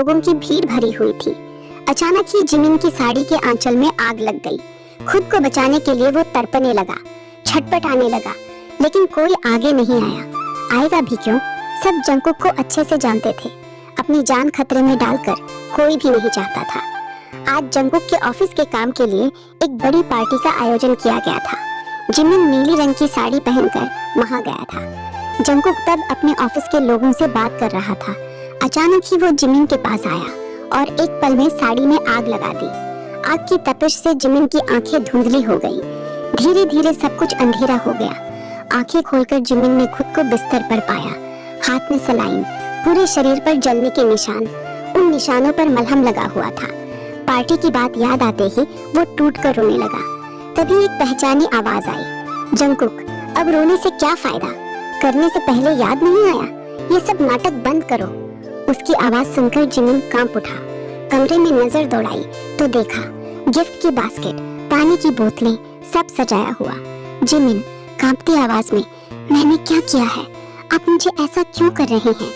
लोगों की भीड़ भरी हुई थी। अचानक ही जिमिन की साड़ी के आंचल में आग लग गई। खुद को बचाने के लिए वो तड़पने लगा, छटपटाने लगा, लेकिन कोई आगे नहीं आया। आएगा भी क्यों? सब जंगकुक को अच्छे से जानते थे। अपनी जान खतरे में डालकर कोई भी नहीं चाहता था। आज जंगकुक के ऑफिस के काम के लिए एक बड़ी पार्टी का आयोजन किया गया था। जिमिन नीली रंग की साड़ी पहनकर वहां गया था। जंगकुक तब अपने ऑफिस के लोगों से बात कर रहा था। अचानक ही वो जिमिन के पास आया और एक पल में साड़ी में आग लगा दी। आग की तपिश से जिमिन की आंखें धुंधली हो गईं। धीरे धीरे सब कुछ अंधेरा हो गया। आंखें खोलकर जिमिन ने खुद को बिस्तर पर पाया। हाथ में सलाइन, पूरे शरीर पर जलने के निशान। उन निशानों पर मलहम लगा हुआ था। पार्टी की बात याद आते ही वो टूट कर रोने लगा। तभी एक पहचानी आवाज आई, जंगकुक, अब रोने से क्या फायदा? करने से पहले याद नहीं आया? ये सब नाटक बंद करो। उसकी आवाज सुनकर जिमिन कांप उठा। कमरे में नजर दौड़ाई तो देखा गिफ्ट की बास्केट, पानी की बोतलें, सब सजाया हुआ। जिमिन कांपती आवाज में, मैंने क्या किया है? आप मुझे ऐसा क्यों कर रहे हैं?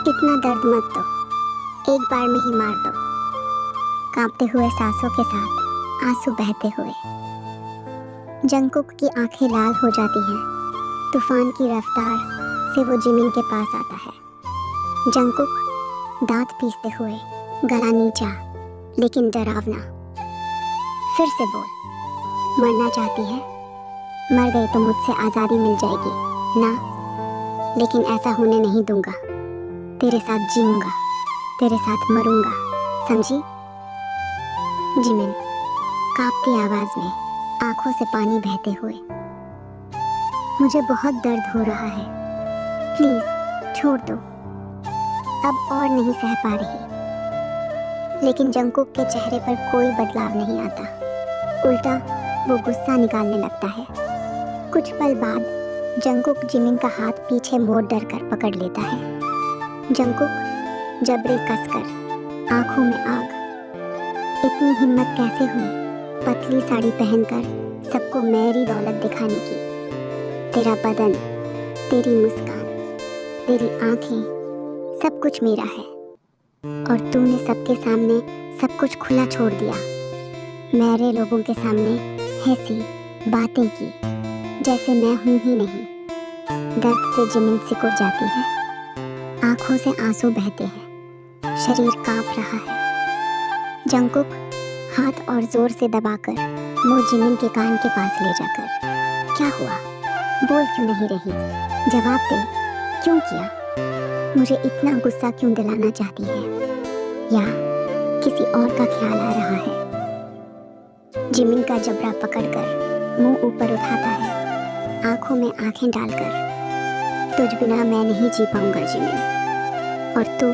इतना दर्द मत दो, एक बार में ही मार दो। कांपते हुए सांसों के साथ आंसू बहते हुए जंगकुक की आंखें लाल हो जाती हैं। तूफान की रफ्तार से वो जिमिन के पास आता है। जंगकुक दांत पीसते हुए, गला नीचा लेकिन डरावना, फिर से बोल, मरना चाहती है? मर गई तो मुझसे आज़ादी मिल जाएगी ना, लेकिन ऐसा होने नहीं दूंगा। तेरे साथ जीऊंगा, तेरे साथ मरूंगा, समझी? जिमिन कांपती आवाज में, आंखों से पानी बहते हुए, मुझे बहुत दर्द हो रहा है, प्लीज छोड़ दो, अब और नहीं सह पा रही। लेकिन जंगकुक के चेहरे पर कोई बदलाव नहीं आता। उल्टा वो गुस्सा निकालने लगता है। कुछ पल बाद जंगकुक जिमिन का हाथ पीछे मोड़ कर पकड़ लेता है। जंगकुक जबरी कसकर, आंखों में आग। इतनी हिम्मत कैसे हुई पतली साड़ी पहनकर सबको मेरी दौलत दिखाने की? तेरा बदन, तेरी मुस्कान, तेरी आंखें, सब कुछ मेरा है, और तूने सबके सामने सब कुछ खुला छोड़ दिया। मेरे लोगों के सामने ऐसी बातें की जैसे मैं हूं ही नहीं। दर्द से जिमिन सिकुड़ जाती है। आंखों से आंसू बहते हैं, शरीर कांप रहा है। जंगकुक हाथ और जोर से दबाकर मुंह जिमिन के कान के पास ले जाकर, क्या हुआ? बोल क्यों नहीं रही? जवाब दे, क्यों किया? मुझे इतना गुस्सा क्यों दिलाना चाहती है? या किसी और का ख्याल आ रहा है? जिमिन का जबड़ा पकड़कर मुंह ऊपर उठाता है, आंखों में आंखें डालकर, तुझ बिना मैं नहीं जी पाऊंगा जिमिन, और तू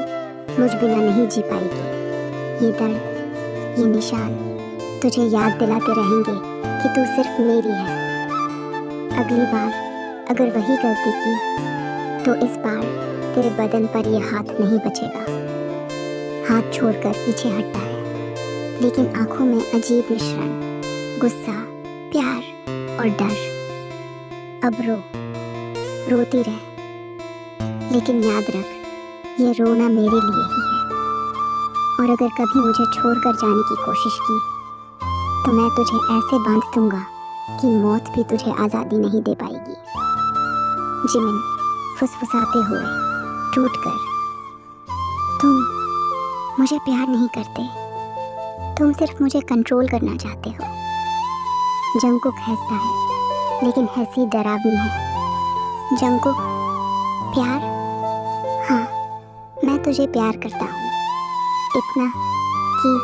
मुझ बिना नहीं जी पाएगी। ये दर्द, ये निशान तुझे याद दिलाते रहेंगे कि तू सिर्फ मेरी है। अगली बार अगर वही गलती की तो इस बार तेरे बदन पर यह हाथ नहीं बचेगा। हाथ छोड़कर पीछे हटता है, लेकिन आंखों में अजीब मिश्रण, गुस्सा, प्यार और डर। अब रो, रोती रह, लेकिन याद रख, ये रोना मेरे लिए ही है। और अगर कभी मुझे छोड़कर जाने की कोशिश की तो मैं तुझे ऐसे बांध दूंगा कि मौत भी तुझे आज़ादी नहीं दे पाएगी। जिमिन फुसफुसाते हुए टूटकर, तुम मुझे प्यार नहीं करते, तुम सिर्फ मुझे कंट्रोल करना चाहते हो। जंगकुक हंसता है, लेकिन हंसी डरावनी है। जंगकुक, प्यार? हाँ, मैं तुझे प्यार करता हूँ, इतना कि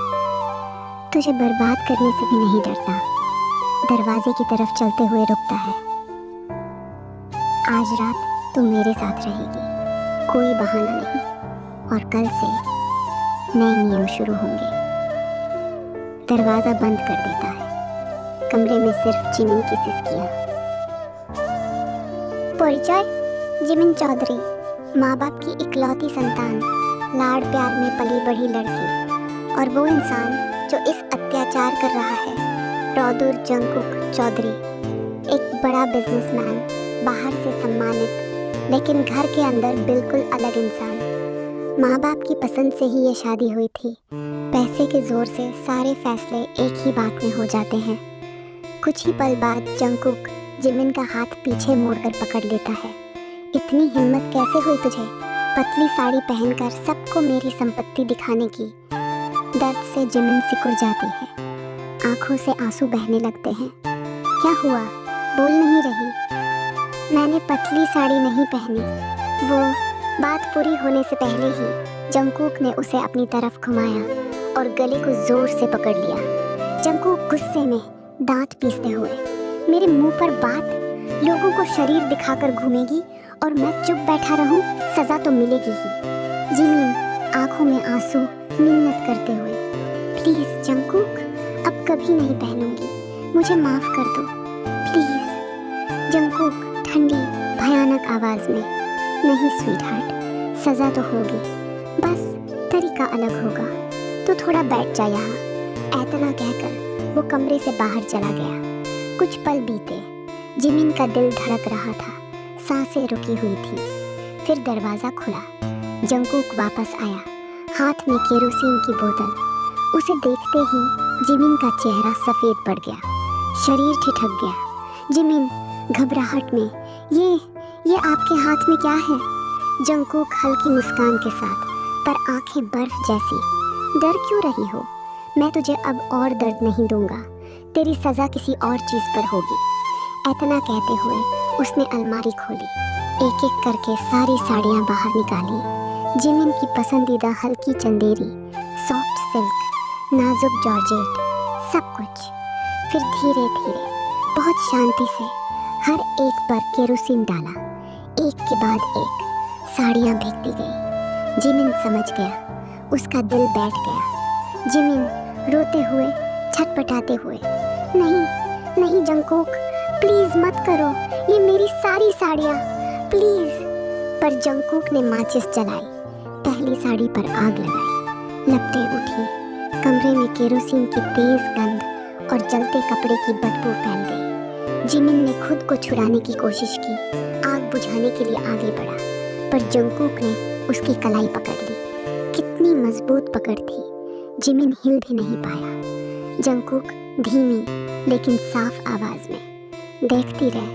तुझे बर्बाद करने से भी नहीं डरता। दरवाजे की तरफ चलते हुए रुकता है। आज रात तू मेरे साथ रहेगी, कोई बहाना नहीं, और कल से नए नियम शुरू होंगे। दरवाजा बंद कर देता है। कमरे में सिर्फ जिमिन की सिसकियां। परिचय, जिमिन चौधरी, माँ बाप की इकलौती संतान, लाड़ प्यार में पली बढ़ी लड़की, और वो इंसान जो इस अत्याचार कर रहा है, रौदुर जंगकुक चौधरी, एक बड़ा बिजनेसमैन, बाहर से सम्मानित लेकिन घर के अंदर बिल्कुल अलग इंसान। माँ बाप की पसंद से ही ये शादी हुई थी। पैसे के जोर से सारे फैसले एक ही बात में हो जाते हैं। कुछ ही पल बाद जंगकुक जिमिन का हाथ पीछे मोड़कर पकड़ लेता है। इतनी हिम्मत कैसे हुई तुझे पतली साड़ी पहनकर सबको मेरी संपत्ति दिखाने की। दर्द से जिमिन सिकुड़ जाती है, आंखों से आंसू बहने लगते हैं। क्या हुआ, बोल नहीं रही? मैंने पतली साड़ी नहीं पहनी। वो बात पूरी होने से पहले ही जंगकुक ने उसे अपनी तरफ घुमाया और गले को जोर से पकड़ लिया। जंगकुक गुस्से में दांत पीसते हुए, मेरे मुंह पर बात, लोगों को शरीर दिखाकर घूमेगी और मैं चुप बैठा रहूं, सजा तो मिलेगी ही। जिमिन आंखों में आंसू मिन्नत करते हुए, प्लीज जंगकुक, अब कभी नहीं पहनूंगी, मुझे माफ कर दो प्लीज। जंगकुक ठंडी भयानक आवाज में, नहीं स्वीटहार्ट, सजा तो होगी, बस तरीका अलग होगा, तो थोड़ा बैठ जा यहाँ। ऐतना कहकर वो कमरे से बाहर चला गया। कुछ पल बीते, जिमिन का दिल धड़क रहा था, सांसें रुकी हुई थी। फिर दरवाज़ा खुला, जंगकुक वापस आया, हाथ में केरोसिन की बोतल। उसे देखते ही जिमिन का चेहरा सफ़ेद पड़ गया, शरीर ठिठक गया। जिमिन घबराहट में, ये आपके हाथ में क्या है? जंगकुक हल्की मुस्कान के साथ, पर आंखें बर्फ जैसी। डर क्यों रही हो? मैं तुझे अब और दर्द नहीं दूंगा, तेरी सज़ा किसी और चीज़ पर होगी। इतना कहते हुए उसने अलमारी खोली, एक एक करके सारी साड़ियाँ बाहर निकाली। जिमिन की पसंदीदा हल्की चंदेरी, सॉफ्ट सिल्क, नाजुक जॉर्जेट, सब कुछ। फिर धीरे धीरे बहुत शांति से हर एक पर केरोसिन डाला, एक के बाद एक साड़ियाँ भीगती गई। जिमिन समझ गया, उसका दिल बैठ गया। जिमिन रोते हुए, छटपटाते हुए, नहीं नहीं जंगकुक, प्लीज़ मत करो, ये मेरी सारी साड़ियाँ, प्लीज़। पर जंगकुक ने माचिस जलाई, पहली साड़ी पर आग लगाई, लपटें उठी, कमरे में केरोसिन की तेज़ गंध और जलते कपड़े की बदबू फैल गई। जिमिन ने खुद को छुड़ाने की कोशिश की, आग बुझाने के लिए आगे बढ़ा, पर जंगकुक ने उसकी कलाई पकड़ ली। कितनी मजबूत पकड़ थी, जिमिन हिल भी नहीं पाया। जंगकुक धीमी लेकिन साफ आवाज में, देखती रह,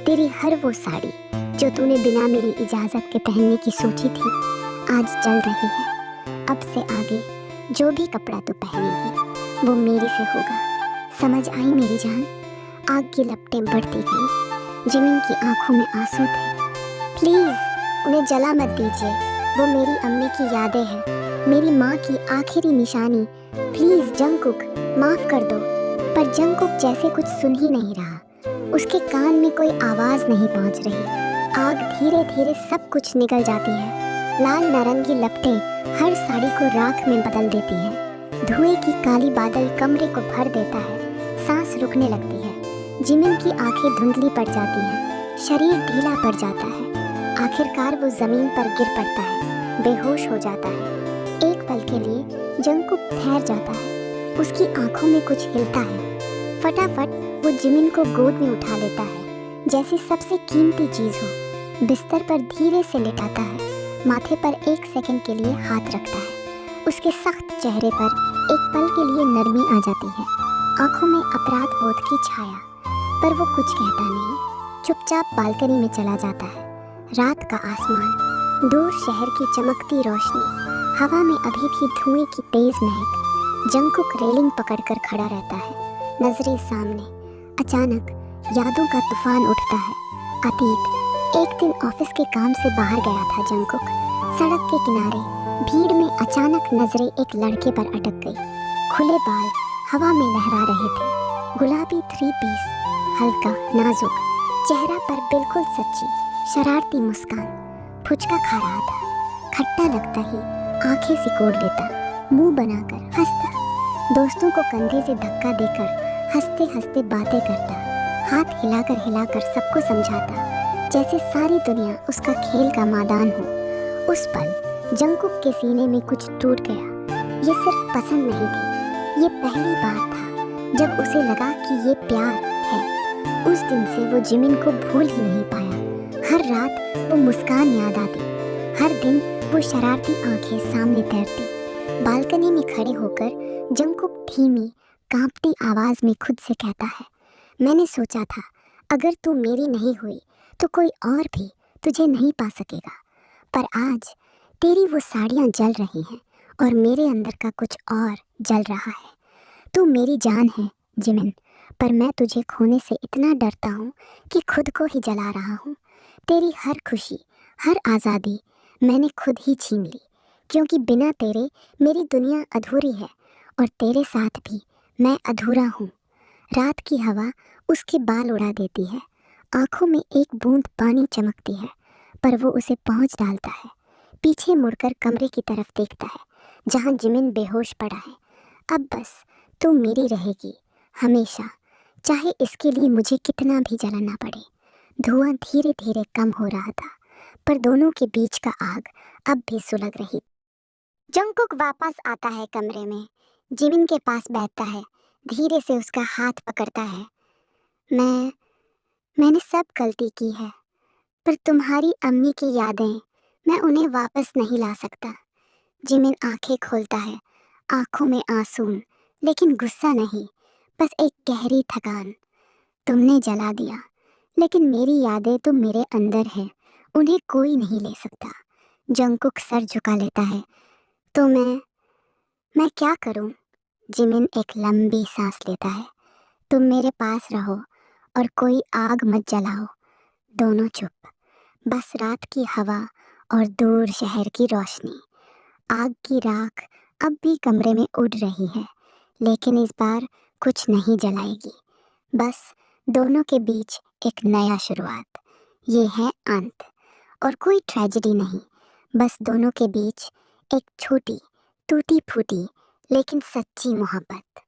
तेरी हर वो साड़ी जो तूने बिना मेरी इजाज़त के पहनने की सोची थी, आज जल रही है। अब से आगे जो भी कपड़ा तू पहनेगी वो मेरे से होगा, समझ आई मेरी जान? आग की लपटें बढ़ती गई, जिमिन की आंखों में आंसू थे। प्लीज़ उन्हें जला मत दीजिए, वो मेरी अम्मी की यादें हैं, मेरी माँ की आखिरी निशानी। प्लीज़ जंगकुक, माफ़ कर दो। पर जंगकुक जैसे कुछ सुन ही नहीं रहा, उसके कान में कोई आवाज़ नहीं पहुँच रही। आग धीरे धीरे सब कुछ निगल जाती है, लाल नारंगी लपटें हर साड़ी को राख में बदल देती है। धुएं की काली बादल कमरे को भर देता है, सांस रुकने लगती है। जिमिन की आंखें धुंधली पड़ जाती हैं, शरीर ढीला पड़ जाता है। आखिरकार वो ज़मीन पर गिर पड़ता है, बेहोश हो जाता है। एक पल के लिए जंगकुक ठहर जाता है, उसकी आंखों में कुछ हिलता है। फटाफट वो जिमिन को गोद में उठा लेता है, जैसे सबसे कीमती चीज़ हो। बिस्तर पर धीरे से लेटाता है, माथे पर एक सेकंड के लिए हाथ रखता है। उसके सख्त चेहरे पर एक पल के लिए नरमी आ जाती है, आंखों में अपराध बोध की छाया। पर वो कुछ कहता नहीं, चुपचाप बालकनी में चला जाता है। रात का आसमान, दूर शहर की चमकती रोशनी, हवा में अभी भी धुएं की तेज महक। जंगकुक रेलिंग पकड़कर खड़ा रहता है, नजरें सामने। अचानक यादों का तूफान उठता है। अतीत, एक दिन ऑफिस के काम से बाहर गया था जंगकुक। सड़क के किनारे भीड़ में अचानक नजरें एक लड़के पर अटक गई। खुले बाल हवा में लहरा रहे थे, गुलाबी 3 पीस, हल्का नाजुक, चेहरा पर बिल्कुल सच्ची शरारती मुस्कान। फुचका खा रहा था, खट्टा लगता ही आंखें सिकोड़ लेता, मुंह बनाकर हंसता, दोस्तों को कंधे से धक्का देकर हंसते हंसते बातें करता, हाथ हिलाकर हिलाकर सबको समझाता, जैसे सारी दुनिया उसका खेल का मैदान हो। उस पल जंगकुक के सीने में कुछ टूट गया। ये सिर्फ पसंद नहीं थी, ये पहली बार था जब उसे लगा कि ये प्यार है। उस दिन से वो जिमिन को भूल ही नहीं पाया। हर रात वो मुस्कान याद आती, हर दिन वो शरारती आंखें सामने तैरती। बालकनी में खड़े होकर जंगकुक धीमी कांपती आवाज में खुद से कहता है, मैंने सोचा था अगर तू मेरी नहीं हुई तो कोई और भी तुझे नहीं पा सकेगा, पर आज तेरी वो साड़ियाँ जल रही हैं और मेरे अंदर का कुछ और जल रहा है। तू मेरी जान है जिमिन, पर मैं तुझे खोने से इतना डरता हूँ कि खुद को ही जला रहा हूँ। तेरी हर खुशी, हर आज़ादी मैंने खुद ही छीन ली, क्योंकि बिना तेरे मेरी दुनिया अधूरी है और तेरे साथ भी मैं अधूरा हूँ। रात की हवा उसके बाल उड़ा देती है, आंखों में एक बूंद पानी चमकती है, पर वो उसे पहुँच डालता है। पीछे मुड़कर कमरे की तरफ देखता है जहाँ जिमिन बेहोश पड़ा है। अब बस तू मेरी रहेगी हमेशा, चाहे इसके लिए मुझे कितना भी जलना पड़े। धुआं धीरे धीरे कम हो रहा था, पर दोनों के बीच का आग अब भी सुलग रही। जंगकुक वापस आता है कमरे में, जिमिन के पास बैठता है, धीरे से उसका हाथ पकड़ता है। मैंने सब गलती की है, पर तुम्हारी अम्मी की यादें, मैं उन्हें वापस नहीं ला सकता। जिमिन आंखें खोलता है, आंखों में आंसू, लेकिन गुस्सा नहीं, बस एक गहरी थकान। तुमने जला दिया, लेकिन मेरी यादें तो मेरे अंदर हैं, उन्हें कोई नहीं ले सकता। जंगकुक सर झुका लेता है। तो मैं क्या करूं? जिमिन एक लंबी सांस लेता है। तुम मेरे पास रहो और कोई आग मत जलाओ। दोनों चुप, बस रात की हवा और दूर शहर की रोशनी। आग की राख अब भी कमरे में उड़ रही है, लेकिन इस बार कुछ नहीं जलाएगी। बस दोनों के बीच एक नया शुरुआत। ये है अंत, और कोई ट्रेजेडी नहीं, बस दोनों के बीच एक छोटी, टूटी फूटी लेकिन सच्ची मोहब्बत।